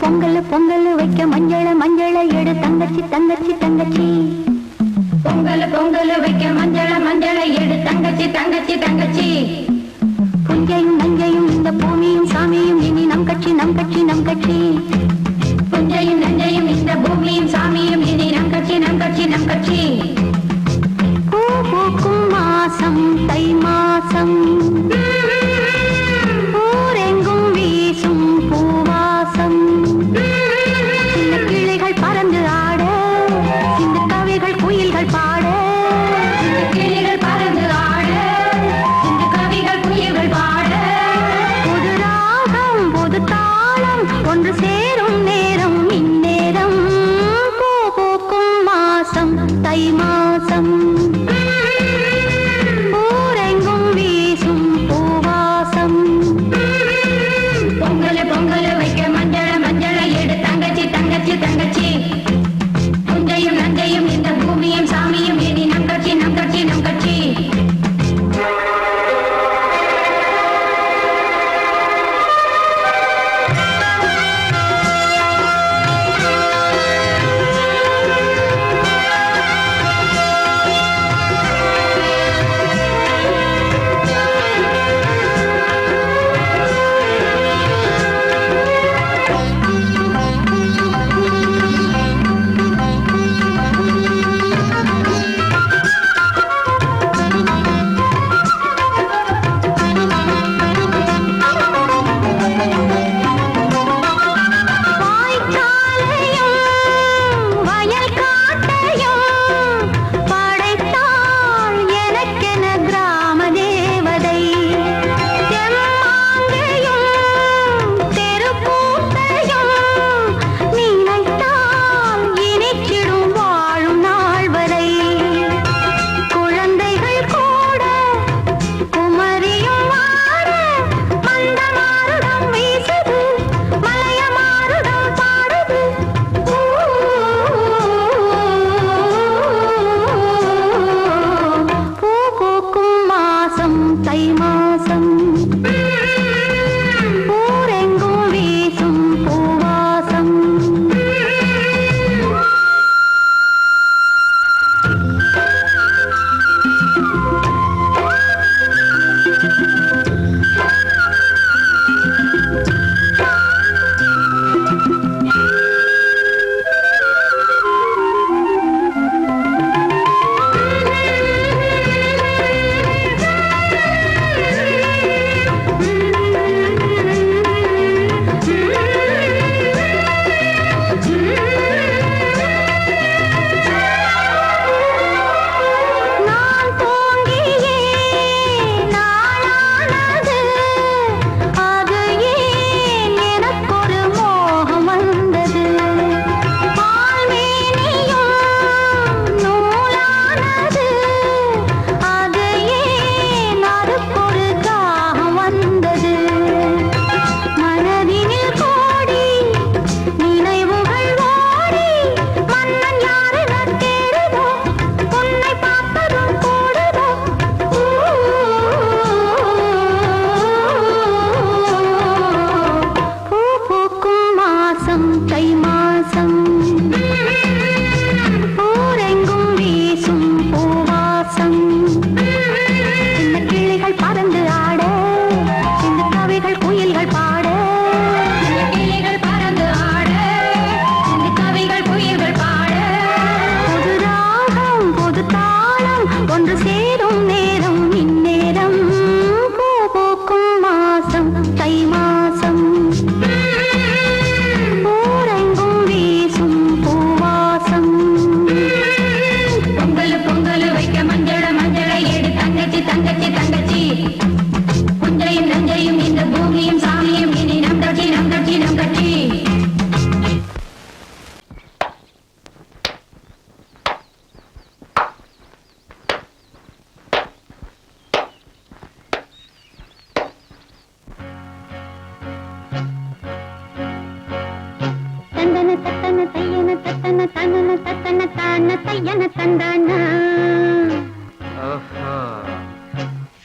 பொங்கல் பொங்கல் வைக்க மஞ்சள மஞ்சள எடு தங்கச்சி தங்கச்சி தங்கச்சி. பொங்கல் பொங்கல் வைக்க மஞ்சள மஞ்சள எடு தங்கச்சி தங்கச்சி தங்கச்சி. புஞ்சையும் நஞ்சையும் இந்த பூமியும் சாமியும் இனி நம் கட்சி நம் கட்சி நம் கட்சி. புஞ்சையும் நஞ்சையும் இந்த பூமியும் சாமியும் இனி நம் கட்சி நம் கட்சி நம் கட்சி. பூ பூக்கும் மாசம் தை மாசம், ஊரெங்கும் வீசும் பூவாசம். சின்ன கிளைகள் பறந்து ஆட, சின்ன கவிகள் குயில்கள் பாட. சின்ன கிளைகள் பறந்து ஆட, சின்ன கவிகள் குயில்கள் பாட. புது ராகம் புது தாளம் ஒன்று சேரும் நேரம் இந்நேரம். பூ பூக்கும் மாசம் தை மாசம், ஊரெங்கும் வீசும் பூவாசம். பொங்கல் பொங்கல் வைக்க மஞ்சள மஞ்சள எடு தங்கச்சி தங்கச்சி தங்கச்சி. புஞ்சையும் நஞ்சையும் இந்த பூமியும் சாமியும் இனி நம் கட்சி நம் கட்சி நம் கட்சி.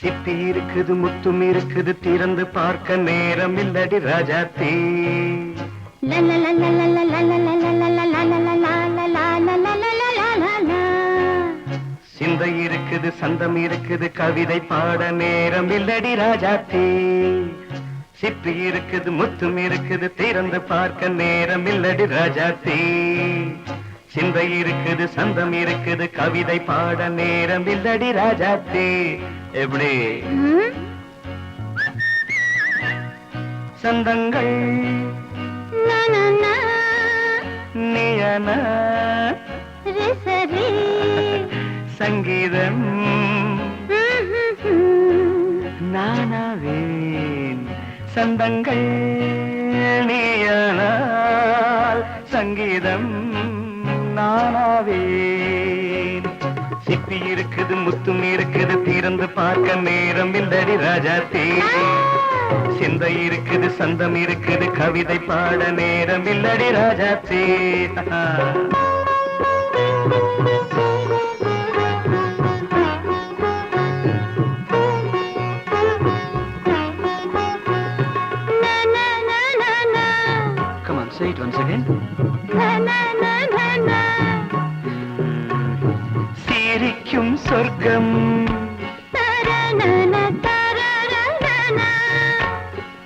சிப்பி இருக்குது முத்தும் இருக்குது திறந்து பார்க்க நேரம் இல்லடி ராஜாத்தி சிந்தை இருக்குது, சந்தம் இருக்குது, கவிதை பாட நேரம் இல்லடி ராஜாத்தே. சிப்பி இருக்குது, முத்தும் இருக்குது, திறந்து பார்க்க நேரம் இல்லடி ராஜாத்தே. சிந்தை இருக்குது, சந்தம் இருக்குது, கவிதை பாட நேரம் இல்லடி ராஜாத்தே. எப்படி சந்தங்கள் நீயன சங்கீதம் நானாவேன். சந்தங்கள் நீயானால் சங்கீதம் நானாவேன். சிப்பி இருக்குது, முத்தும் இருக்குது, திறந்து பார்க்க நேரம் இல்லடி ராஜாத்தே. சிந்தை இருக்குது, சந்தம் இருக்குது, கவிதை பாட நேரம் இல்லடி ராஜாத்தே. Come on, say it once again. சிரிக்கும் சொர்க்கம்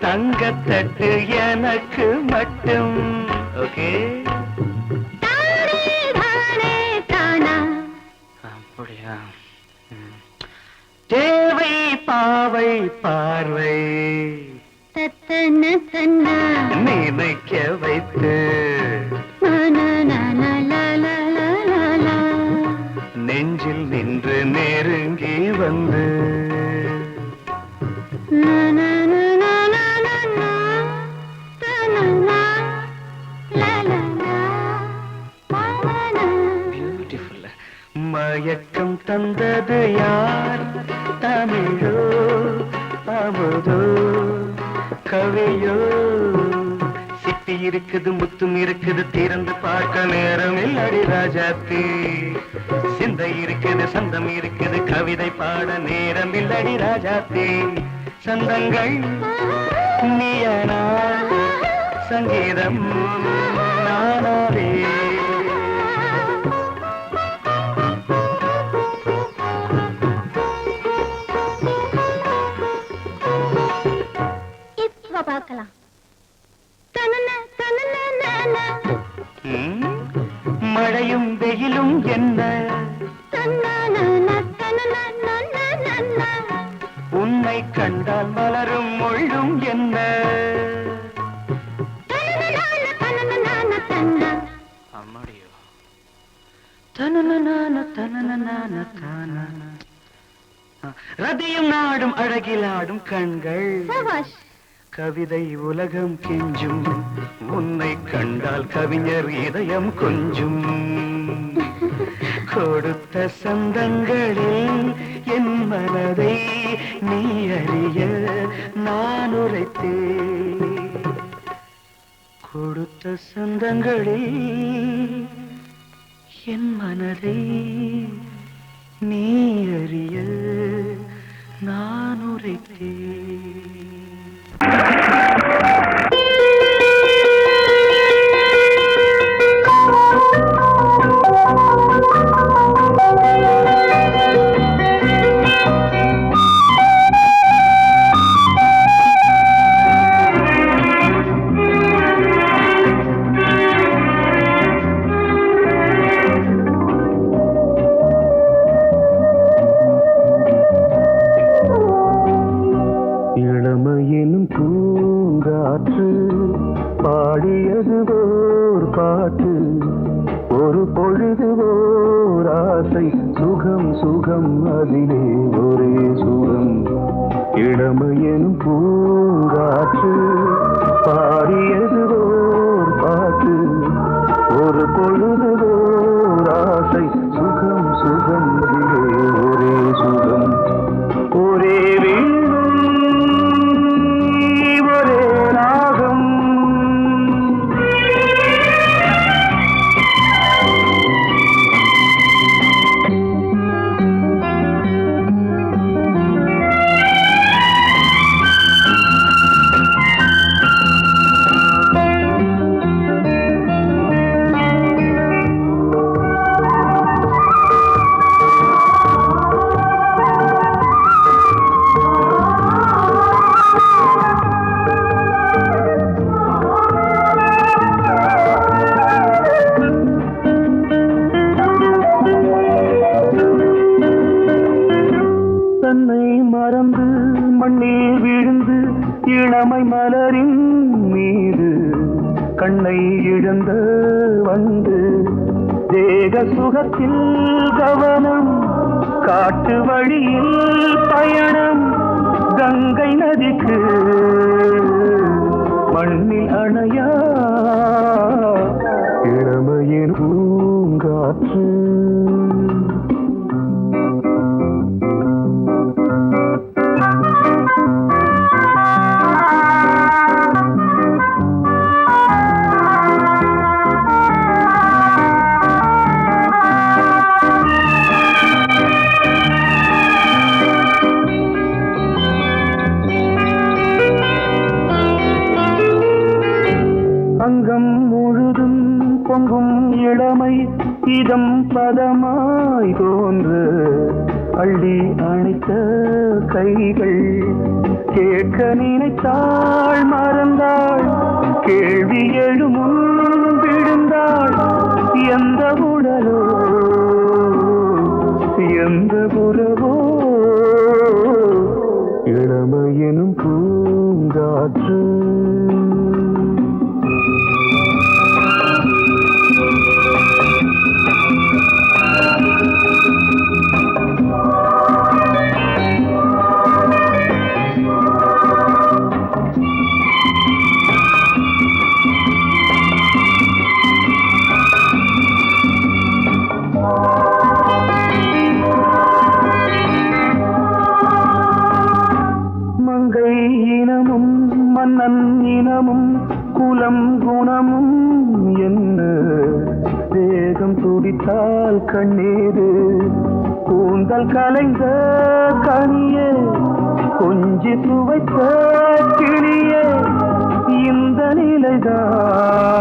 தங்கத்தட்டு எனக்கு மட்டும். ஓகே, அப்படியா? தேவை பாவை பார்வை நினைக்க வைத்து நெஞ்சில் நின்று நெருங்கி வந்து மயக்கம் தந்தது யார்? தமிழோ அமுதோ கவியோ? சிப்பி இருக்குது, முத்தும் இருக்குது, திறந்து பார்க்க நேரம் இல்லடி ராஜாத்தே. சிந்தை இருக்குது, சந்தம் இருக்குது, கவிதை பாட நேரம் இல்லடி ராஜாத்தே. சந்தங்கள் நீயனா சங்கீதம் நானாவே. பார்க்கலாம். மழையும் வெயிலும் என்ன, உன்னை கண்டால் மலரும் மொழியும் என்ன. அம்மாடியோ ரதியும் நாடும் அழகிலாடும் கண்கள், கவிதை உலகம் கெஞ்சும். உன்னை கண்டால் கவிஞர் இதயம் கொஞ்சும். கொடுத்த சந்தங்களில் என் மனதை நீ அறிய நான் உரைத்தேன். கொடுத்த சந்தங்களில் என் மனதை நீ அறிய நான் உரைத்தேன். இளமையினும் பூங்காற்று பாடியது ஓர் பாட்டு, ஒரு பொழுது ஓர் ஆசை, சுகம் சுகம் அதிலே ஒரே சுகம். இளமையினும் பூங்காற்று பாடியது ஓர் பாட்டு, ஒரு பொழுது ஓர் ஆசை, சுகம் சுகம் அதிலே ஒரே சுகம். ஒரே இளமை மலரின் மீது கண்ணை இழந்த வந்து தேக சுகத்தில் கவனம் காட்டு வழியில் பயணம் கங்கை நதிக்கு மண்ணில் அணையா இளமையின் பூங்காற்று அங்கம் முழுதும் பொங்கும் இளமை இதம் பதமாய் தோன்று அள்ளி அணைத்த கைகள் கேட்க நினைத்தாள் மறந்தாள் கேள்வி எழுமுன் விழுந்தாள் எந்த உடலோ எந்த புறவோ இளமையெனும் பூங்காற்று மங்கை இனமும் மன்னன் இனமும் குலம் குணமும் என்ன வேகம் துடித்தால் கண்ணீரு கூந்தல் கலைந்த கனியே கொஞ்சி துவைத்த கிளியே இந்த நிலைதான்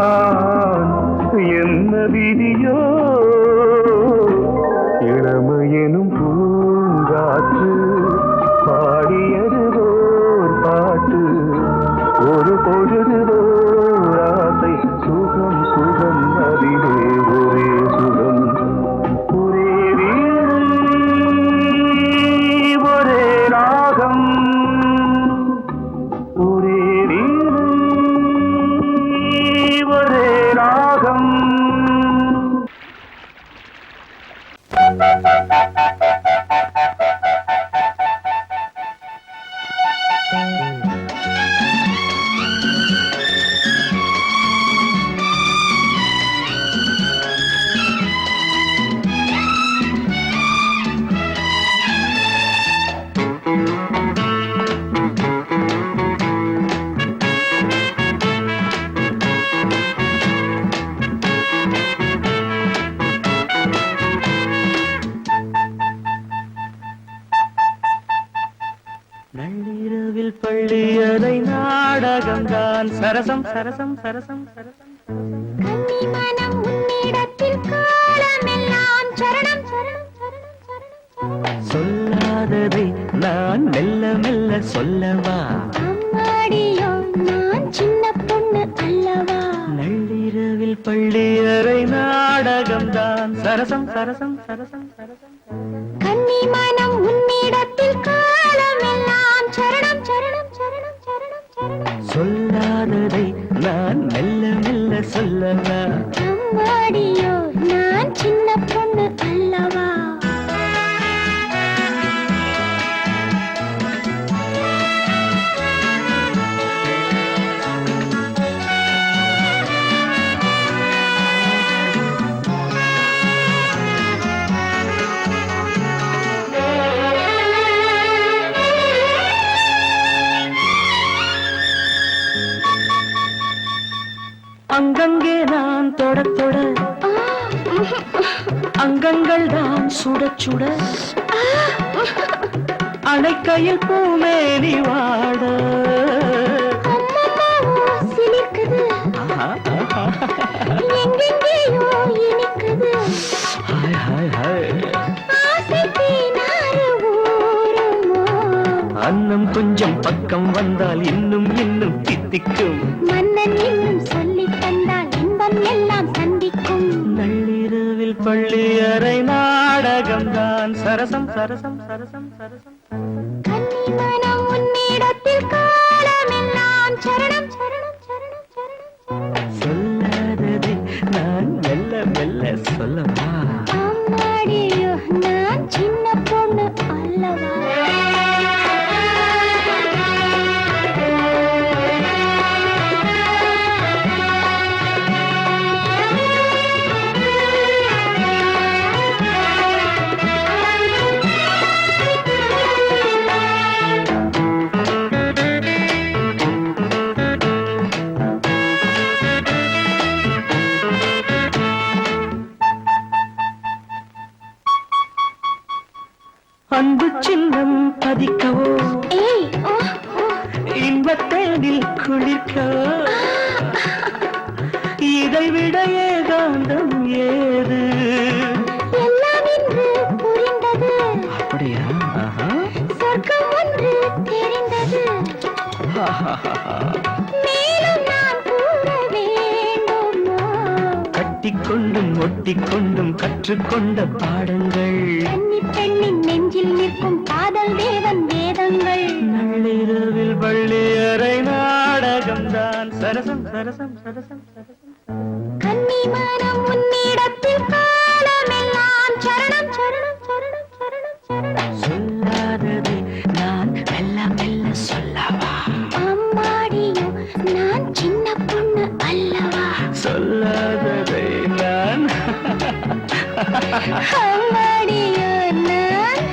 என்ன விதியோ இளமையெனும் பூங்காற்று பாடியது ஓர் பாட்டு ஒரு பொழுது ஓர் ஆசை சுகம் சுகம் அதிலே ஒரே சுகம் ஒரே வீடு ஒரே ராகம் ஒரே வீடு ஒரே ராகம் நள்ளிரவில் பள்ளியறை நாடகம்தான் சரசம் சரசம் சரசம் சரசம் கன்னிமனம் உன்னிடத்தில் காலமெல்லாம் சரணம் சரணம் சரணம் சரணம் சொல்லாததை நான் மெல்ல மெல்ல சொல்லவா அம்மாடியோ நான் சின்ன பொண்ணு அல்லவா நள்ளிரவில் பள்ளியறை நாடகம்தான் சரசம் சரசம் சரசம் சரசம் கன்னிமனம் உன்னிடத்தில் காலமெல்லாம் சரணம் சரணம் சரணம் சரணம் சரணம் சொல்லாததை நான் மெல்ல மெல்ல சொல்லவா அம்மாடியோ நான் சின்ன பொண்ணு அல்லவா அங்கங்கே நான் தொட தொட அங்கங்கள் தான் சுட சுட அணைக்கையில் பூமேனி வாட சிலிக்குது எங்கெங்கேயோ இனிக்குது ஹாய் ஹாய் ஹாய் ஆசை தேனாறு ஊருமோ அன்னம் கொஞ்சம் பக்கம் வந்தால் இன்னும் இன்னும் தித்திக்கும் மன்னன் இன்னும் சொல்லித் தந்தால் இன்பம் எல்லாம் சந்திக்கும் நள்ளிரவில் பள்ளியறை நாடகம்தான் சரசம் சரசம் சரசம் சரசம் கன்னிமனம் உன்னிடத்தில் காலமெல்லாம் அன்பு சின்னம் பதிக்கவோ இன்பத்தேனில் குளிர்க்கவோ இதைவிட ஏகாந்தம் ஏது எல்லாம் இன்று புரிந்தது அப்படியா சொர்க்கம் ஒன்று தெரிந்தது மேலும் நான் கூற வேண்டுமா கட்டிக்கொண்டும் ஒட்டிக்கொண்டும் கற்றுக்கொண்ட பாடங்கள் கன்னி பெண்ணின் நெஞ்சில் நிற்கும் காதல் தேவன் வேதங்கள் நள்ளிரவில் பள்ளியறை நாடகம்தான் சரசம் சரசம் சரசம் சரசம் கன்னி மனம் உன்னிடத்தில் காலமெல்லாம் சரணம் சரணம் சரணம் சரணம் சரணம் சொல்லாதது நான் மெல்ல மெல்ல சொல்லவா அம்மாடியோ நான் சின்ன பொண்ணு அல்லவா சொல்லாததை நான் அம்மாடியோ நான்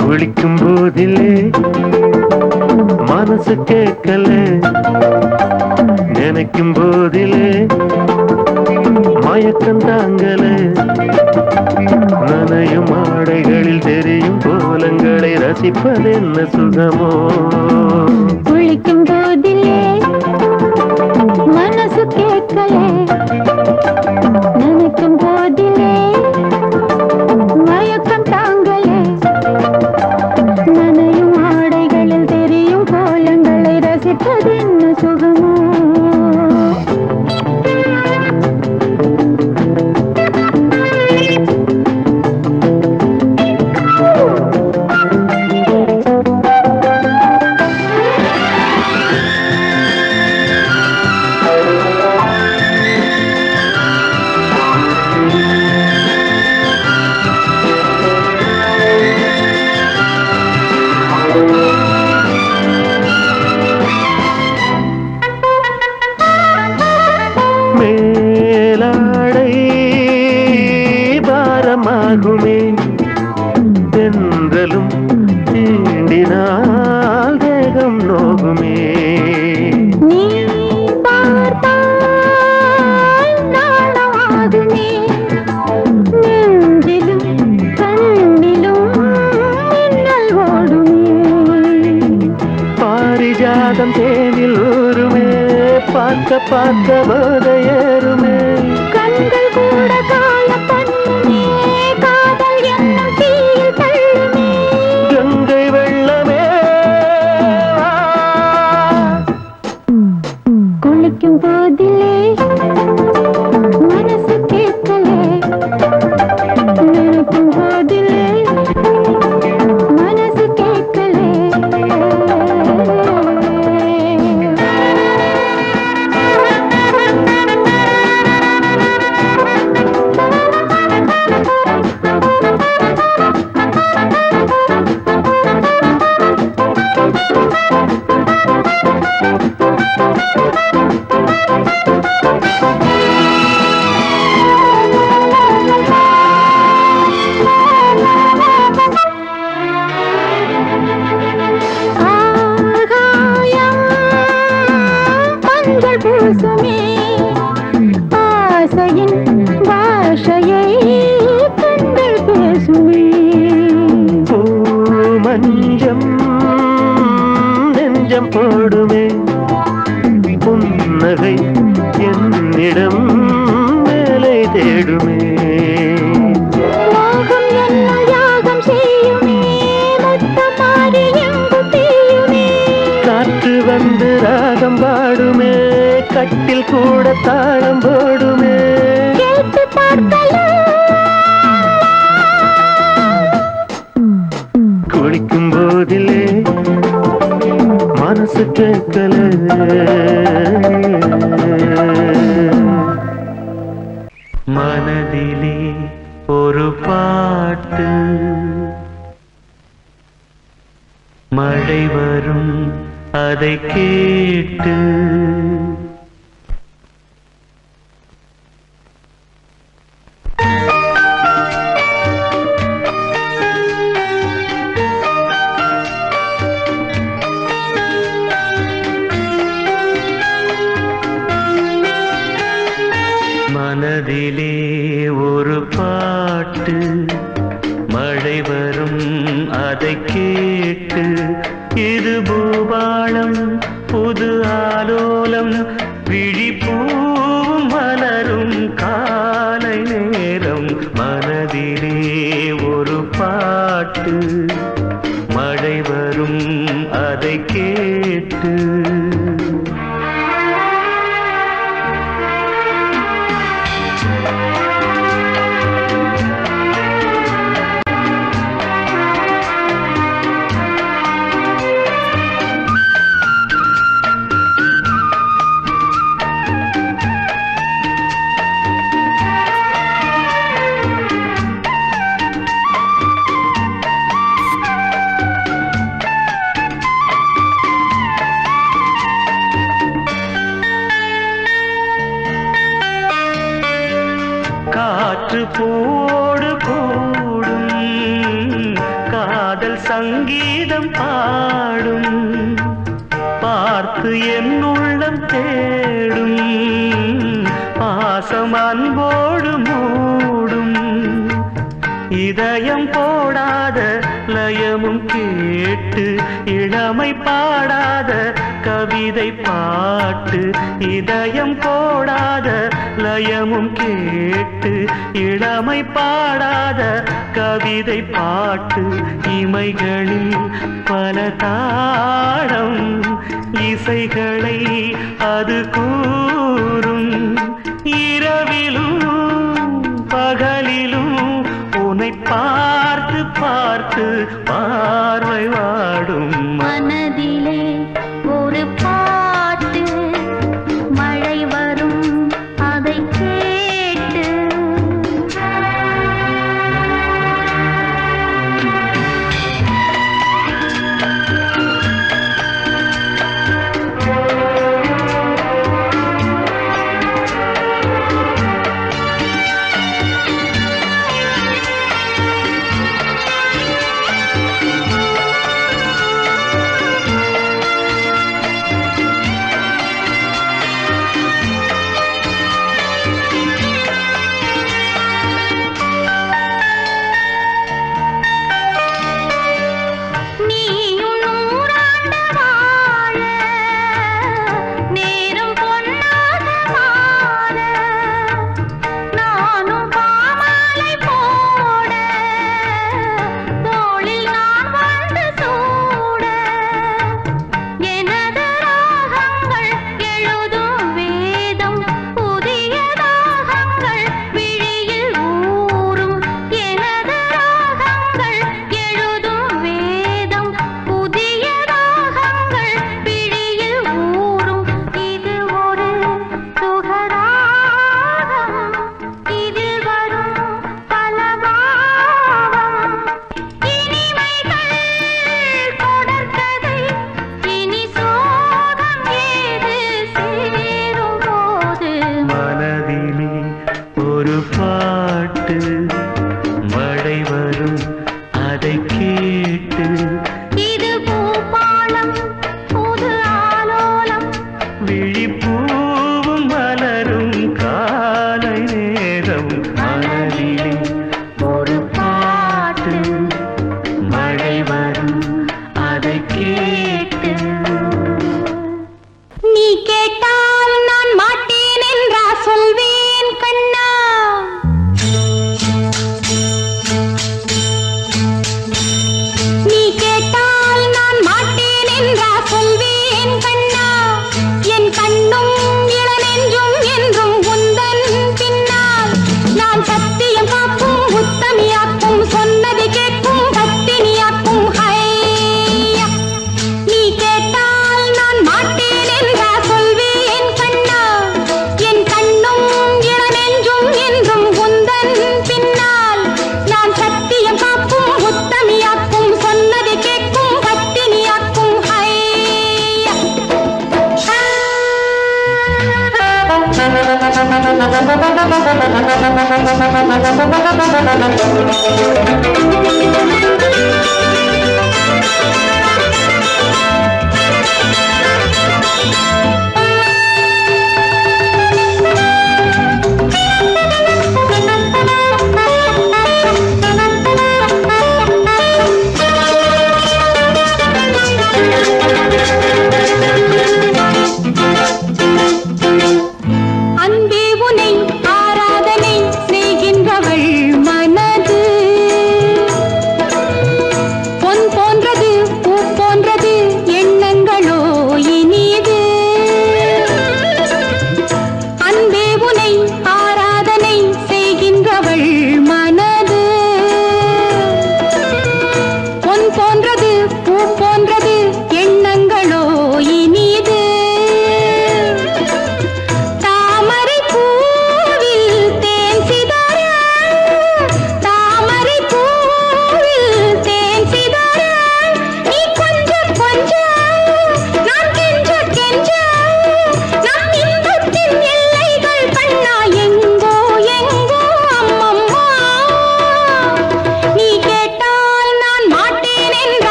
குளிக்கும் போதிலே மனசு கேட்கல நினைக்கும் போதிலே மயக்கம் தாங்கல நனையும் ஆடைகளில் தெரியும் கோலங்களை ரசிப்பதென்ன சுகமோ குளிக்கும் போதிலே மனசு கேட்கலே நினைக்கும் போதிலே மயக்கம் தாங்கலே நனையும் ஆடைகளில் தெரியும் கோலங்களை ரசிப்பதென்ன சுகமோ மேலாடை பாரமாகுமே தென்றலும் தீண்டினால் தேகம் நோகுமே நீ பார்த்தால் நாணமாகுமே நெஞ்சிலும் கண்ணிலும் மின்னல் ஓடுமே பாரிஜாதம் தேனில் ஊருமே பார்க்க பார்க்க போதையேறுமே கண்கள் கூட காய பண்ணுமே காதல் என்னும் தீயில் தள்ளுமே கங்கை வெள்ளமே குளிக்கும் போதிலே மனசு கேட்கலே நினைக்கும் போதிலே மனசு கேட்கலே ஆகாயம் மஞ்சள் பூசுமே ஆசையின் பாஷையை கண்கள் பேசுமே மஞ்சம் நெஞ்சம் போடுமே புன்னகை என்னிடம் மேலே தேடுமே மோகம் என்னும் யாகம் செய்யுமே முத்தம் மாறி எங்கும் தீயுமே காற்று வந்து ராகம் பாடுமே கட்டில் கூட தாளம் போடுமே கேட்டு பார்க்கலாம் குளிக்கும் போதிலே மனசு கேட்கல மனதிலே ஒரு பாட்டு மழை வரும் அதை கேட்டு மனதிலே ஒரு பாட்டு மழை வரும் அதை கேட்டு இது பூபாளம் புது ஆலோலம் விழிப்பூவும் மலரும் காலை நேரம் மனதிலே ஒரு பாட்டு மழை வரும் அதை கேட்டு காற்று போடு கூடும் காதல் சங்கீதம் பாடும் பார்த்து என் உள்ளம் தேடும் பாசம் அன்போடு மூடும் இதயம் போடாத லயமும் கேட்டு இளமை பாடாத கவிதை பாட்டு இதயம் போடாத லயமும் கேட்டு இளமை பாடாத கவிதை பாட்டு இமைகளில் பல தாளம் இசைகளை அது கூறும் இரவிலும் பகலிலும் உன்னை பார்த்து பார்த்து பார்வை வாடும் மனதிலே ஒரு பாட்டு மழை வரும் அதை கேட்டு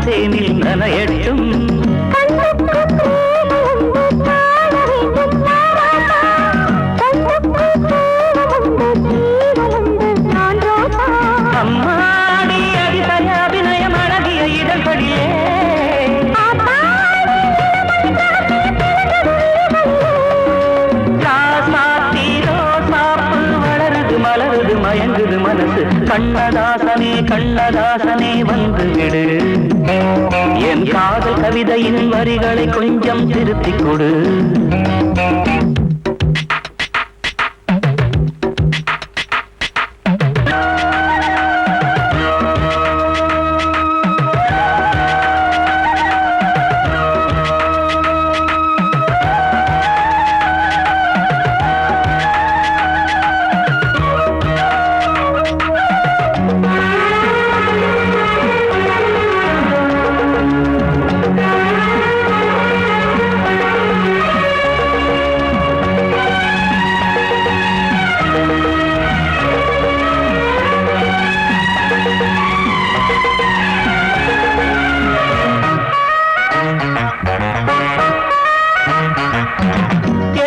காதல் தேனில் நனையட்டும். அம்மாடி அதிசய அபிநயம் அழகிய இதழ்படியே வளருது மலருது மயங்குது மனசு. கண்ணதாசனே கண்ணதாசனே வந்து விடு, என் காதல் கவிதையின் வரிகளை கொஞ்சம் திருத்திக் கொடு.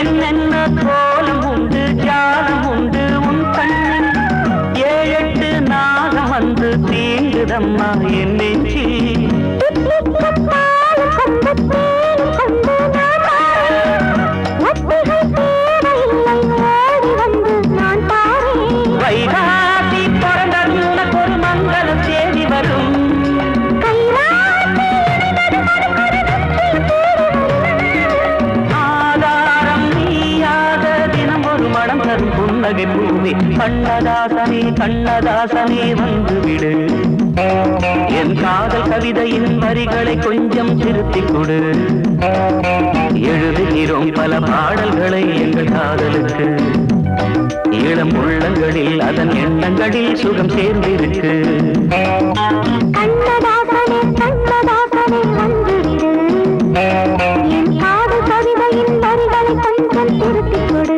என்னென்ன கோலம் உண்டு ஜாலம் உண்டு உன் கண்ணன், 7-8 நாகம் வந்து தீங்குதம்மா என் நெஞ்சி. வைகாசி பிறந்தது உனக்கு ஒரு மங்களம் தேடி வரும். புன்னகை பூமி கண்ணதாசனே கண்ணதாசனே வந்து விடு, என் காதல் கவிதையின் வரிகளை கொஞ்சம் திருத்திக் கொடு. எழுதுகிறோம் பல பாடல்களை எங்கள் காதலுக்கு, இளம் உள்ளங்களில் அதன் எண்ணங்களில் சுகம் சேர்ந்திருக்கு. கண்ணதாசனே கண்ணதாசனே வந்து விடு, என் காதல் கவிதையின் வரிகளை கொஞ்சம் திருத்திக் கொடு.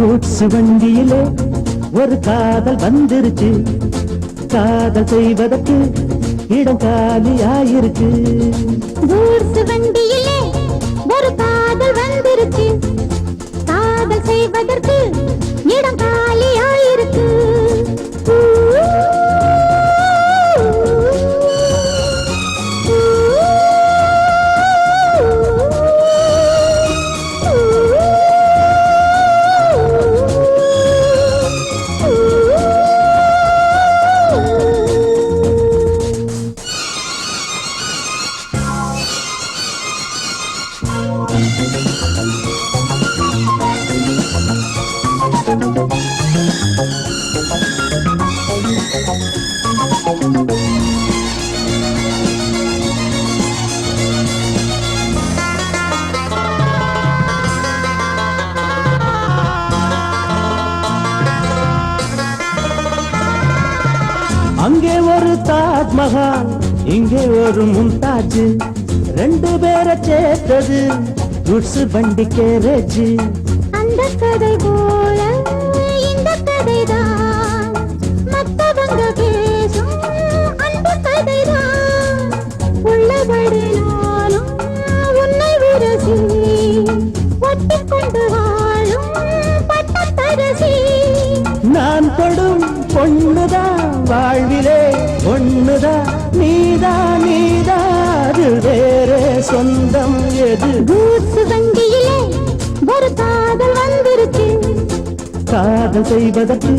கூட்ஸ் வண்டியிலே ஒரு காதல் வந்துருச்சு, காதல் செய்வதற்கு இடம் காலியாயிருக்கு. கூட்ஸ் வண்டியிலே ஒரு காதல் வந்துருச்சு, காதல் செய்வதற்கு இடம் காலியாயிருக்கு. அங்கே ஒரு தாஜ்மஹால் இங்கே ஒரு மும்தாஜ், 2 பேரை சேர்த்தது கூட்ஸ் வண்டி கேரேஜ். அந்த கதை போல இந்த கதைதான், மத்தவங்க பேசும் அந்த கதைதான். உள்ளபடி நானும் உன்னை விரசி ஒட்டிக்கொண்டு வாழும் பட்டத்தரசி. நான் தொடும் பொண்ணுதான் வாழ்விலே ஒண்ணுதான், நீதா நீதா அது வேறே சொந்தம் எது. கூட்ஸ் வண்டியிலே ஒரு காதல் வந்துருச்சு, காதல் செய்வதற்கு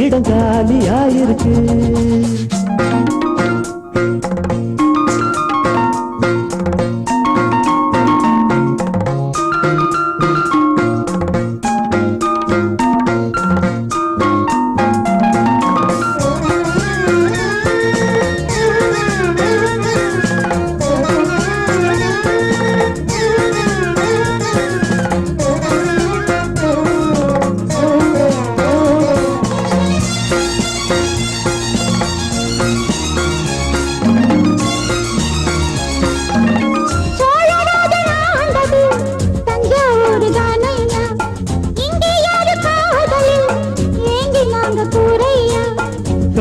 இடம் காலியாயிருக்கு.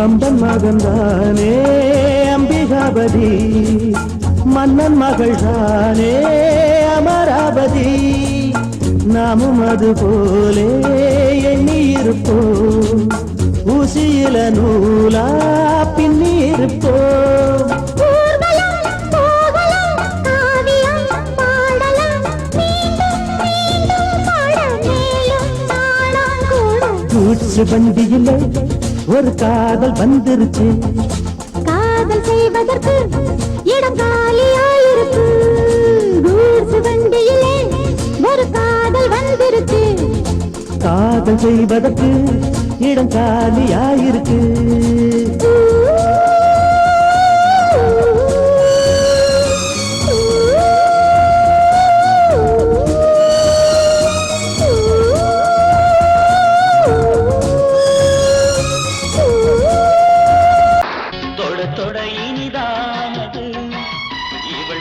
கம்பன் மகன்தானே அம்பிகாபதி, மன்னன் மகள்தானே அமராவதி. நாமும் அது போலே எண்ணி இருப்போம், ஊசியில நூலா பின்னி இருப்போம். கூச்சு வண்டியில ஒரு காதல் வந்துருச்சு, காதல் செய்வதற்கு இடம் காலியாயிருக்கு. கூச்சு வண்டியிலே ஒரு காதல் வந்துருச்சு, காதல் செய்வதற்கு இடம் காலியாயிருக்கு.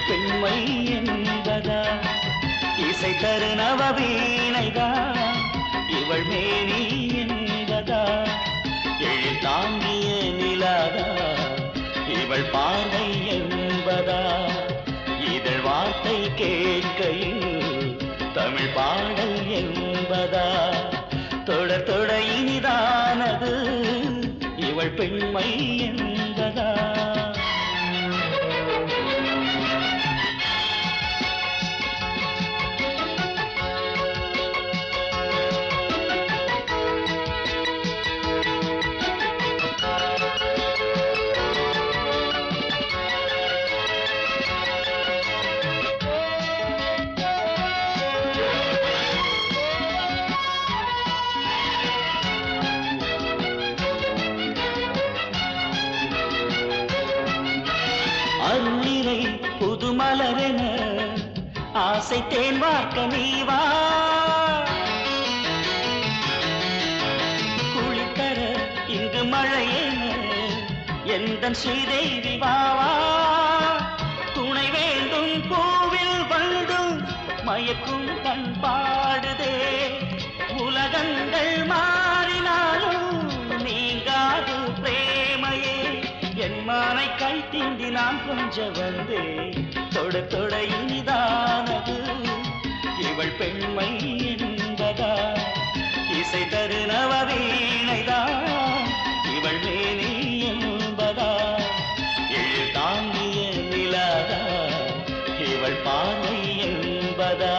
பெண்மை என்பதா இசை தரு நவவீணைதா இவள் மேனி என்பதா எழில் தாங்கிய நிலாதா இவள் பார்வை என்பதா இதழ் வார்த்தை கேட்கையில் தமிழ் பாடல் என்பதா தொடர் தொட இனிதானது இவள் பெண்மை என்பதா. அருளிரை புதுமலரென ஆசை தேன் வார்க்க நீவா, குளித்தர இங்கு மழையென எந்தன் ஸ்ரீதேவி வாவா. துணை வேண்டும் கோவில் வந்தும் மயக்கும் கண் பாடுதே, உலகங்கள் மாறினாலும் நீங்காது பிரேமையே. என் மானை கை தீண்டி நான் கொஞ்சம் வந்தே தொட தொட இனிதானது இவள் பெண்மை என்பதா இசை தரு நவவீணைதான் இவள் மேனி என்பதா எழில் தாங்கிய நிலாதா இவள் பார்வை என்பதா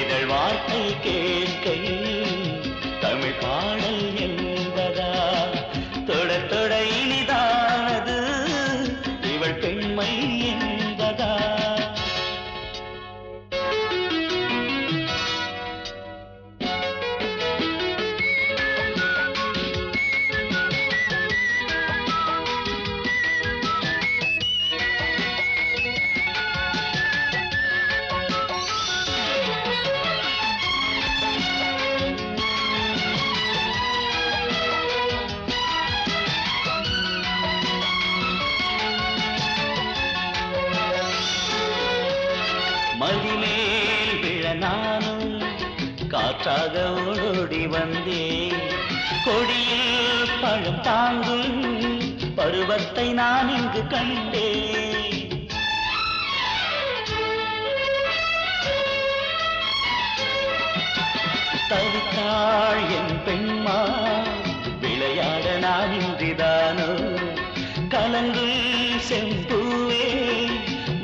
இதழ் வார்த்தை கேட்கையில் தமிழ் பாடல் என்பதா தொட தொட இனிதானது இவள் பெண்மை என்பதா. மதிமேல் விழ நானும் காற்றாக ஓடி வந்தே, கொடியில் பழம் தாங்கும் பருவத்தை நான் இங்கு கண்டே. தவித்தாள் என் பெண்மா விளையாட நான் இன்றிதானோ, கலங்கும் செம்பூவே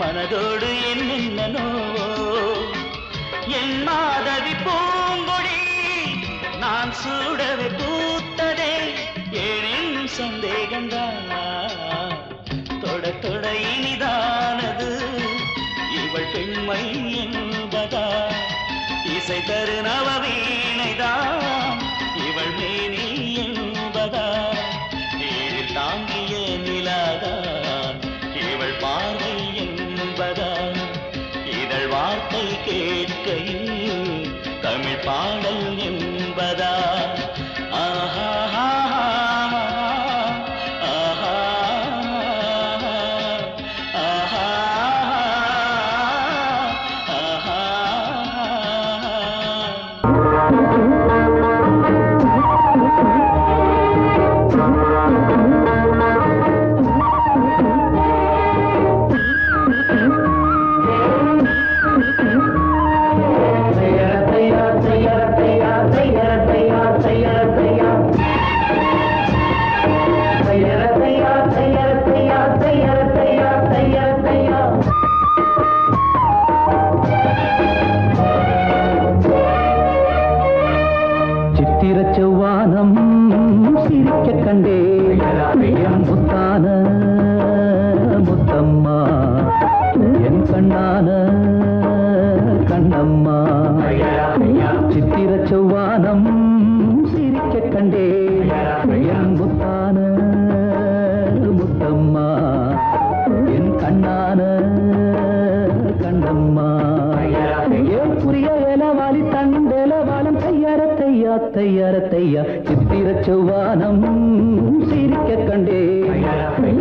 மனதோடு என்னென்னோ. என் மாதவி பூங்கொடி நான் சூடவே பூத்ததே, ஏனென்னும் சந்தேகந்தான் தொட தொட இனிதானது இவள் பெண்மை என்பதா இசை தரு நவவீணைதான் இவள் மேனி என்பதா நீரில் தாங்கிய நிலாதான் இவள் பார்வை என்பதா இதழ் வார்த்தை கேட்கையில் தமிழ் பாடல் என்பதா. ஆஹா ஆஹா கண்டே என் முத்தான முத்தம்மா என் கண்ணான கண்ணம்மா ஏன் புரிய வேலவாளி தண்டேலவாளம் தையார தையா தையார தையா சித்திர செவ்வானம் சிரிக்க கண்டே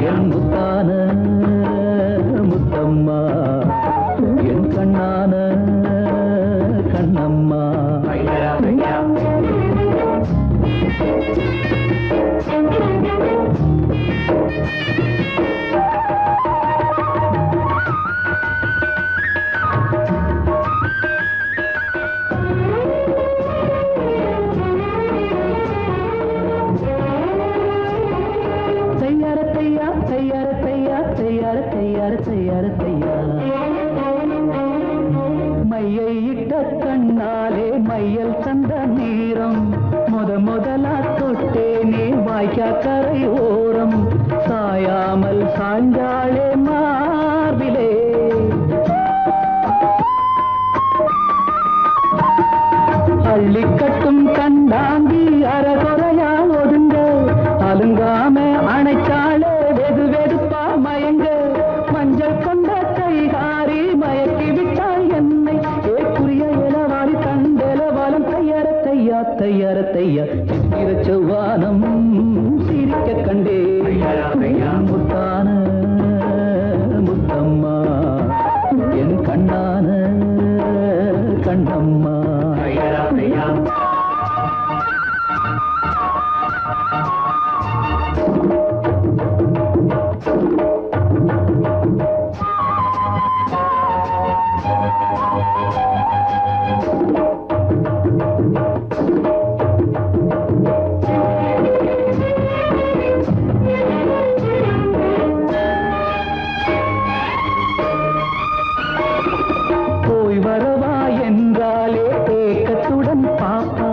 என் முத்தான முத்தம்மா என் கண்ணான கண்ணம்மா மையை இட்ட கண்ணாலே மையல் சந்த நீரம் முதலா தொட்டேனே வாய்க்கா கரை ஓரம் சாயாமல் சாஞ்சாளே மார்பிலே அள்ளிக்கட்டும் கண்டாங்கி அறகுறையா ஒதுங்க அலுங்காம அணைச்சாளே வெது வெதுப்பா மயங்க மஞ்சள் கொண்ட கைகாரி மயக்கி விட்டாள் என்னை ஏக்குரிய இளவாரி தண்டலவாலம் தையார தையா தையார தையா சித்திர செவ்வானம் சிரிக்க கண்டே முத்தான முத்தம்மா என் கண்ணான கண்ணம்மா போய் வரவா என்றாலே ஏக்கத்துடன் பாப்பா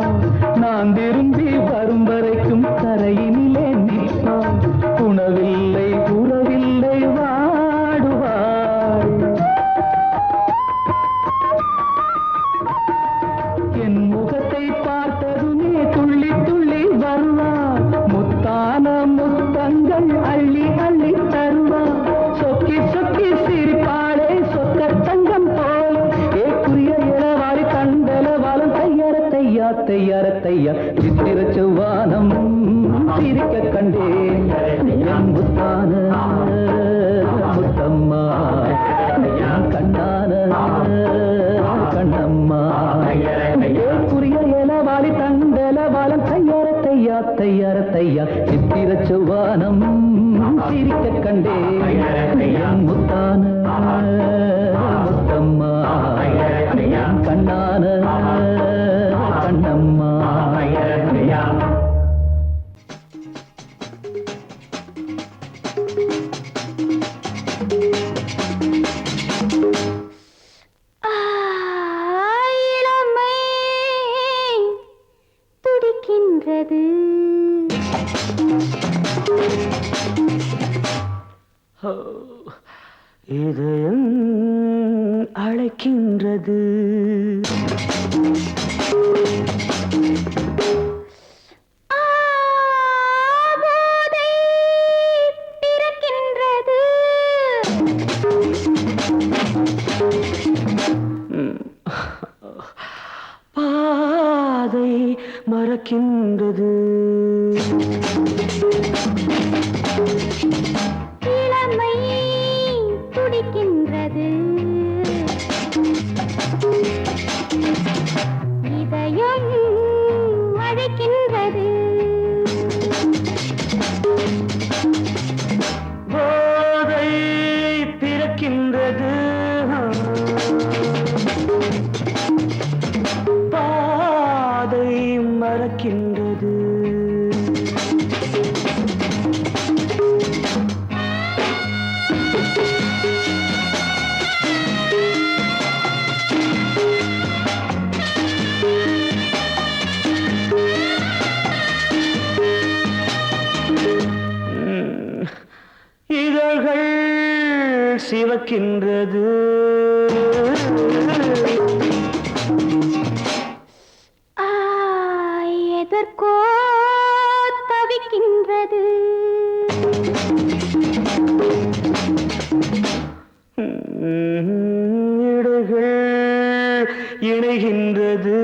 நான் திரும்பி வரும் வரைக்கும் கரையினிலே நிற்பான் உணவில்லை உறவில்லை வாடுவாள் என் முகத்தை பார்த்ததுமே துள்ளி துள்ளி வருவாள் முத்தான முத்தங்கள் அள்ளி அள்ளி தருவாள் சொக்கி சொக்கி சிரிப்பாளே சொக்க தங்கம் போல் ஏக்குரிய இளவாரி தண்டலவாலம் தையார தையா தையார தையா சித்திர செவ்வானம் சிரிக்க கண்டே என் முத்தான முத்தம்மா என் கண்ணான கண்ணம்மா ஏக்குரிய இளவாரி தண்டலவாலம் தையார தையா தையார தையா சித்திர செவ்வானம் சிரிக்க கண்டே என் முத்தான முத்தம்மா என் கண்ணான கண்ணம்மா இளமை துடிக்கின்றது இதயம் அழைக்கின்றது போதை பிறக்கின்றது பாதை மறக்கின்றது இளமை துடிக்கின்றது இதயம் அழைக்கின்றது போதை பிறக்கின்றது பாதை மறக்கின்றது இதழ்கள் சிவக்கின்றது எதற்கோ இணைகின்றது.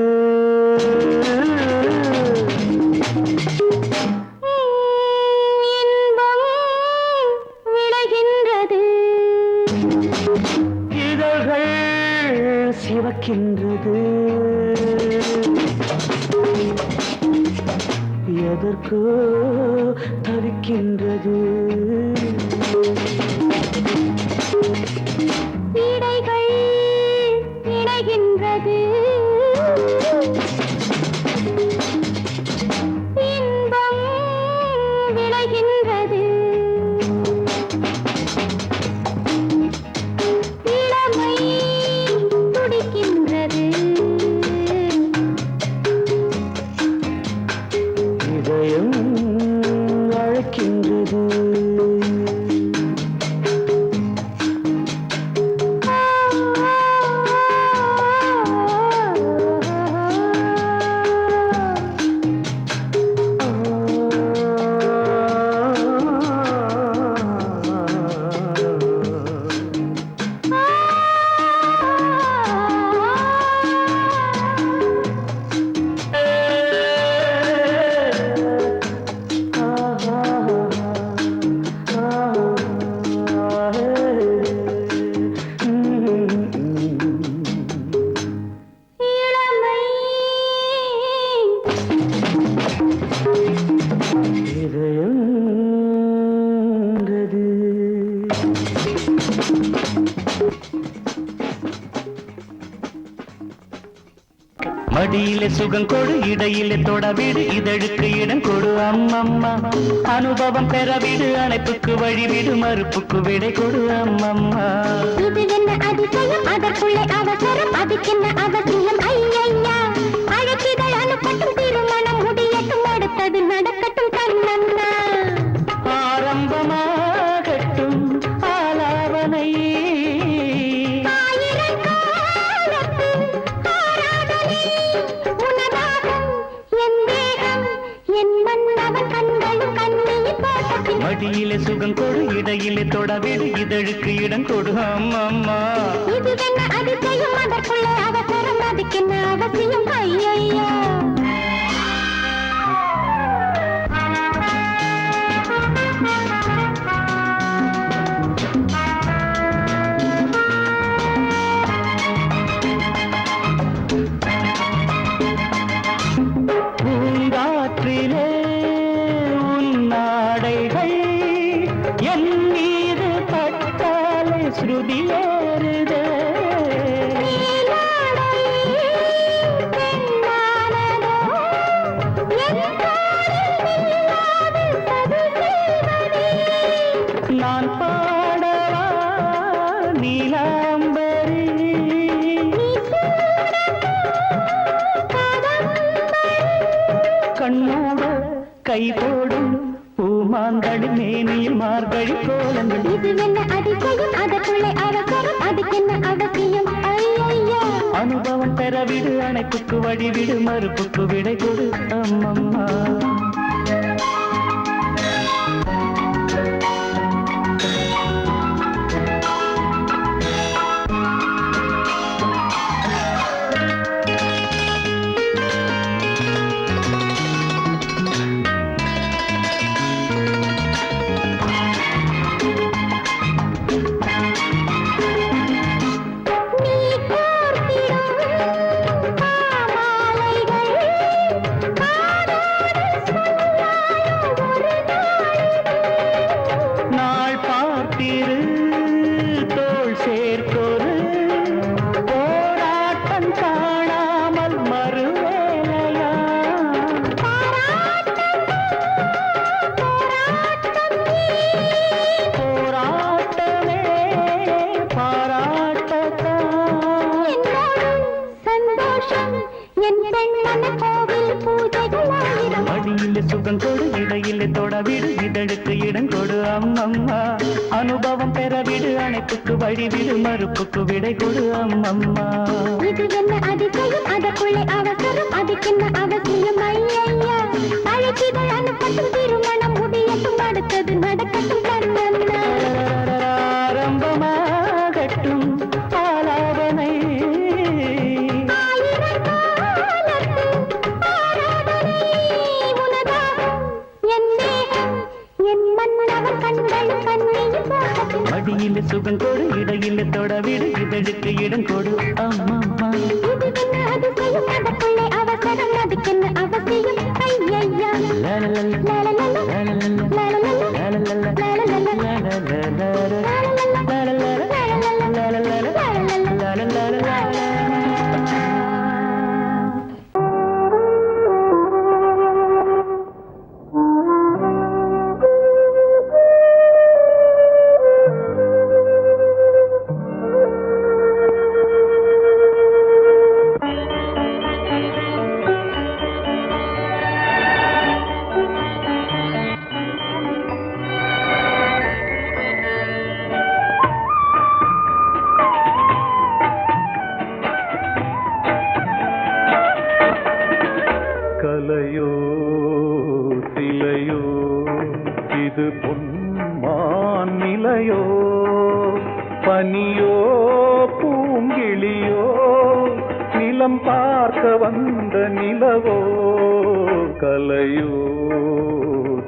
இன்பம் விளைகின்றது. இதழ்கள் சிவக்கின்றது. எதற்கோ தவிக்கின்றது. இடைகள் இணைகின்றது. இன்பம் விளைகின்றது. இளமை துடிக்கின்றது. இதயம் அழைக்கின்றது. மடியிலே சுகம் கொடு, இடையிலே தொடவிடு, இதழுக்கு இடம் கொடு அம்மம்மா. அனுபவம் பெறவிடு, அணைப்புக்கு வழிவிடு, மறுப்புக்கு விடை கொடு அம்மம்மா. இது என்ன அதிசயம், அதற்குள்ளே அவசரம், அதுக்கென்ன அவசியம் ஐயா. அழைக்கிதழ் அனுப்பட்டும், திருமணம் முடியட்டும், அடுத்தது நடக்கட்டும் கண்ணண்ணா. ஆரம்பமாகட்டும் ஆலாவனை. மடியிலே சுகம் கொடு, இடையிலே தொடவிடு, இதழுக்கு இடம் கொடு அம்மம்மா. இது என்ன அதிசயம், அதற்குள்ளே அவசரம், அதுக்கென்ன அவசியம் ஐயா. பூங்காற்றிலே உன்னாடைகள் என் மீது பட்டாலே ஸ்ருதியேறுதே. நான் பாடவா நீலாம்பரி. கண்ணோட கை போடும் பூமாந்தடி மேனியில் மார்கழி கோலங்கள். இது என்ன அதிசயம், அதற்குள்ளே அவசரம், அதுக்கென்ன அவசியம் ஐயா. அனுபவம் பெறவிடு, அணைப்புக்கு வழிவிடு, மறுப்புக்கு விடை கொடு அம்மம்மா. மடியிலே சுகம் கொடு, இடையிலே தொடவிடு, இதழுக்கு இடம் கொடு அம்மம்மா. அனுபவம் பெறவிடு, அணைப்புக்கு வழிவிடு, மறுப்புக்கு விடை கொடு அம்மம்மா. இது என்ன அதிசயம், அதற்குள்ளே அவசரம், அதுக்கென்ன அவசியம் ஐயா. அழைக்கிதழ் அனுப்பட்டும், திருமணம் முடியட்டும், அடுத்தது நடக்கட்டும் கண்ணண்ணா. ஆரம்பமாகட்டும் ஆலாவனை. இது பொன்மான் நிலையோ பனியோ பூங்கிளியோ நிலம் பார்க்க வந்த நிலவோ கலையோ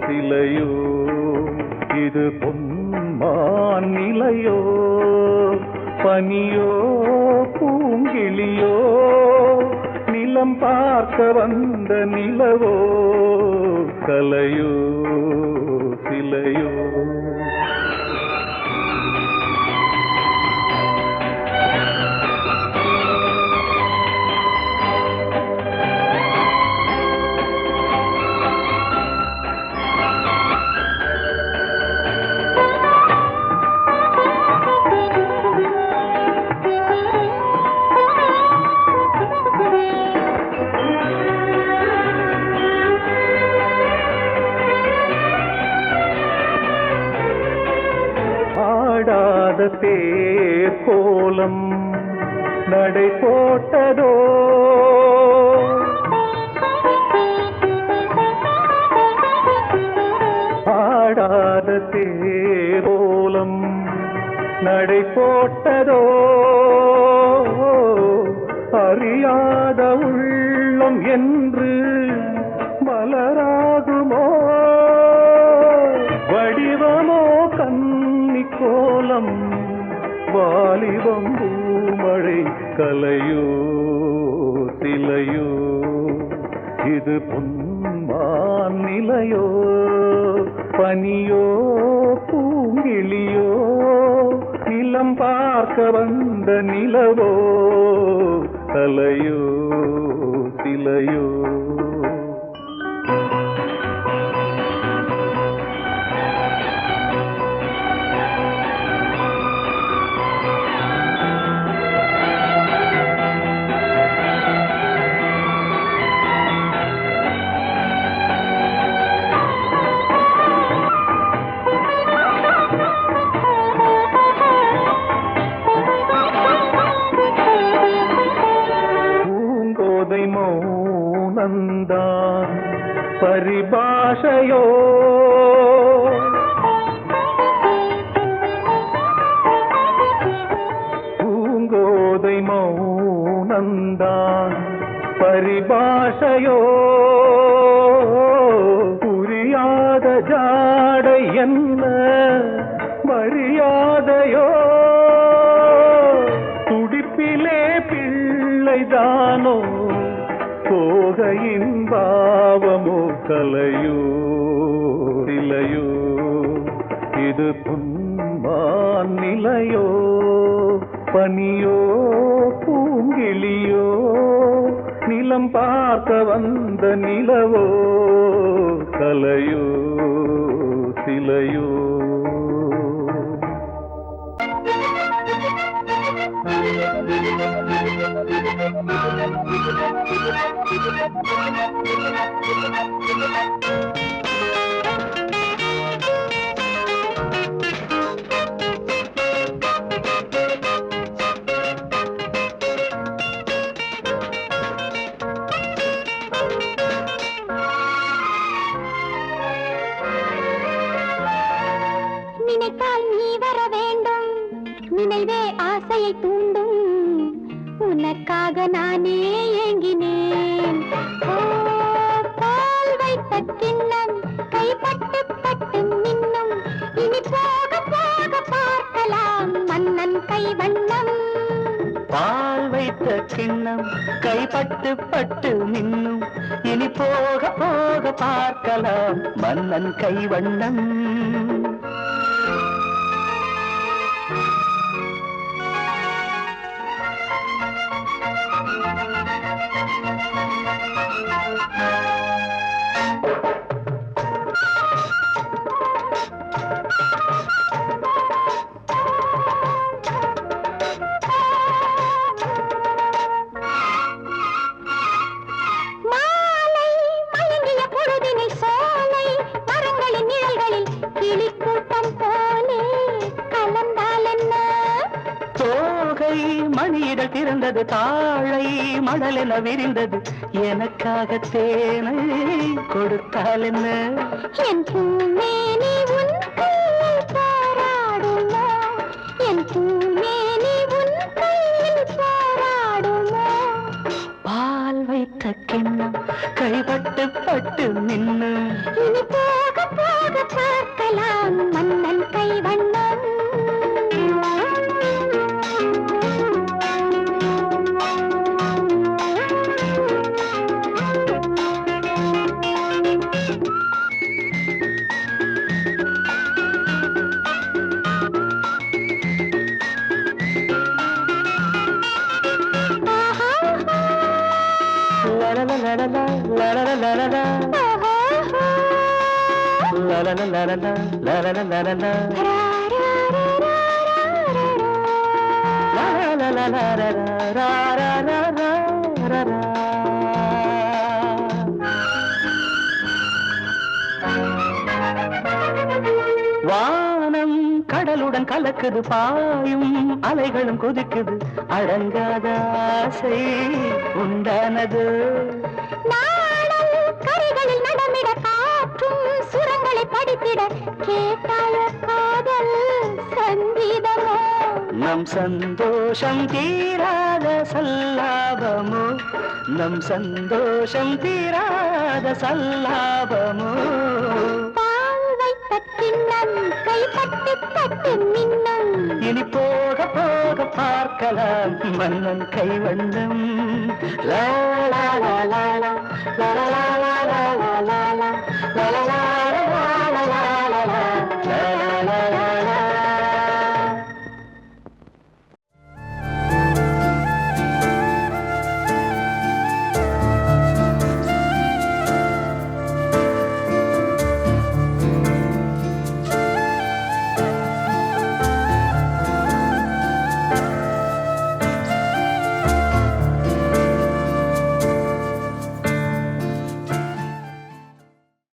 சிலையோ இது பொன்மான் நிலையோ பனியோ பூங்கிளியோ நிலம் பார்க்க வந்த நிலவோ கலையோ சிலையோ தேர் கோலம் நடை போட்டதோ ஆடாத தேர் கோலம் நடை போட்டதோ அறியாத உள்ளம் என்று மலராகுமோ வடிவமோ கன்னி கோலம் வாலிபம் பூமழை கலையோ சிலையோ இது பொன்மான் நிலையோ பனியோ பூங்கிளியோ நிலம் பார்க்க வந்த நிலவோ கலையோ சிலையோ மௌனந்தான் பரிபாஷையோ பூங்கோதை மௌனந்தான் பரிபாஷையோ புரியாத ஜாடை என்ன மரியாதையோ துடிப்பிலே பிள்ளைதானோ கோகையின் பாவமோ கலையோ சிலையோ இது பொன்மான் நிலையோ பனியோ பூங்கிளியோ நிலம் பார்க்க வந்த நிலவோ கலையோ சிலையோ நினைத்தால் நீ வர வேண்டும் நினைவே ஆசையை தூண்டும் உனக்காக நானே ஏங்கினேன் பால் வைத்த கிண்ணம் கைப்பட்டு பட்டு மின்னும் இனி போக போக பார்க்கலாம் மன்னன் கைவண்ணம் பால் வைத்த கிண்ணம் கைப்பட்டு பட்டு மின்னும் இனி போக போக பார்க்கலாம் மன்னன் கைவண்ணம் விழுந்தது தாழை மடலென விரிந்தது எனக்காக தேனை கொடுத்தால் என்ன என் பூமேனி உன் கையில் பாராடுமோ என் பூமேனி உன் கையில் பாராடுமோ பால் வைத்த கிண்ணம் கைப்பட்டு பட்டு நின்னும் இனி போக போக பார்க்கலாம் மன்னன் கைவண்ணம் வானம் கடலுடன் கலக்குது பாயும் அலைகளும் குதிக்குது அடங்காத ஆசை உண்டானது நாடல் கரைகளில் நடமிட காற்றும் சுரங்களை படித்திட கேட்டாய காதல் சங்கீதமோ நம் சந்தோஷம் தீராத சல்லாபமோ நம் சந்தோஷம் தீராத சல்லாபமோ பால் வைத்த கிண்ணம் கைப்பட்டு பட்டு மின்னும் இனி போக போக பார்க்கலாம் மன்னன் கைவண்ணம் லா லா லா லா லா லா லா